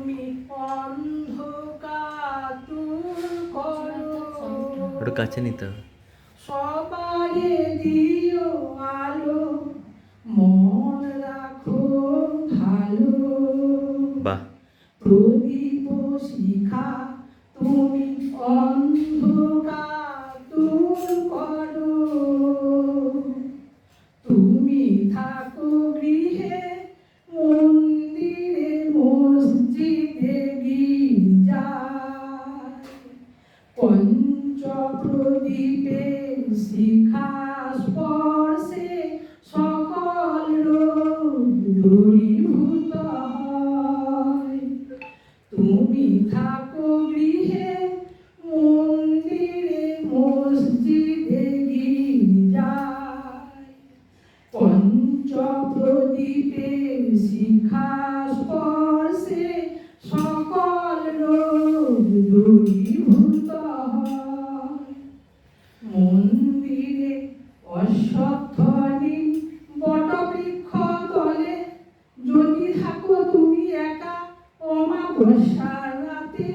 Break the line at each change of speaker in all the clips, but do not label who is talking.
তুমি অন্ধকার দূর করো।
ওটা কাছে নিতে হবে।
সবারে দিও আলো, মন রাখো ভালো।
বাহ।
প্রদীপ শিখা তুমি অন্ধকার দূর করো। তুমি থাকো গৃহে, মন্দিরে, মসজিদে, গির্জায়। পঞ্চপ্রদীপে শিখা স্পর্শে সকল রোগ দূরীভূত হয়। তুমি থাকো গৃহে, মন্দিরে, মসজিদে, গির্জায়। পঞ্চপ্রদীপে শিখা স্পর্শে সকল রোগ দূরীভূত হয়। মন্দিরে অশ্বত্থনি বটবৃক্ষ তলে যদি থাকো তুমি একা অমাবস্যার রাতে,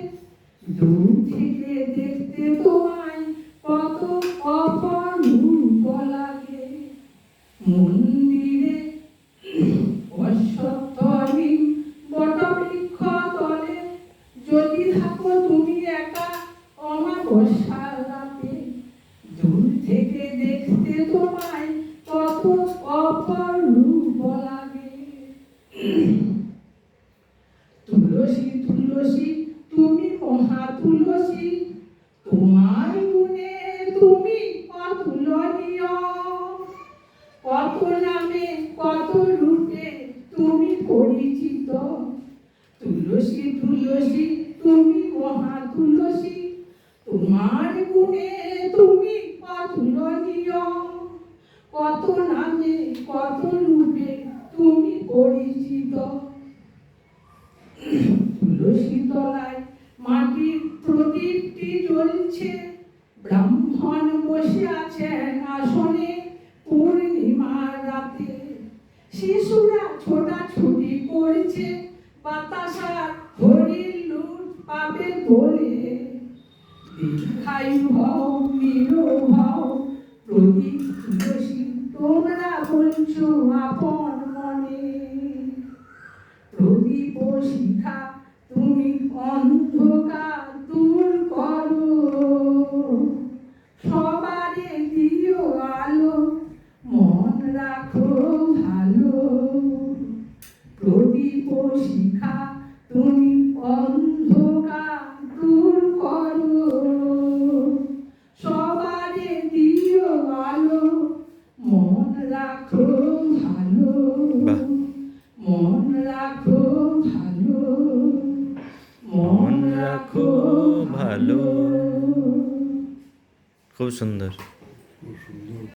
দূর থেকে দেখতে তোমায় কত অপরূপ লাগে। মন্দিরে অশ্বত্থনি বটবৃক্ষ তলে যদি থাকো তুমি একা অমাবস্যার রাতে, দূর থেকে দেখতে তোমায় কত অপরূপ লাগে। তুলসী তুলসী তুমি মহা তুলসী, তোমার গুণে তুমি অতুলনীয়। কত নামে কত রূপে তুমি পরিচিত। তুলসী তুলসী তুমি মহা তুলসী, তোমার গুণে তুমি অতুলনীয়। কত নামে কত রূপে তুমি পরিচিত। তুলসী তলায় মাটির প্রদীপটি জ্বলছে, ব্রাহ্মণ বসে আছেন আসনে পূর্ণিমার রাতে। শিশুরা ছোটাছুটি করছে বাতাসার হরির লুট পাবে বলে। দীর্ঘায়ু হও নিরোগ হও প্রদীপ তুলসী তোমরা বলছো আপন মনে। প্রদীপ শিখা তুমি অন্ধকার দূর করো। সবারে দিও আলো, মন রাখো ভালো। প্রদীপ শিখা তুমি অন্ধকার দূর করো। সবারে দিও আলো, মন রাখো ভালো।
বাহ।
মন রাখো ভালো,
মন রাখো ভালো। খুব সুন্দর।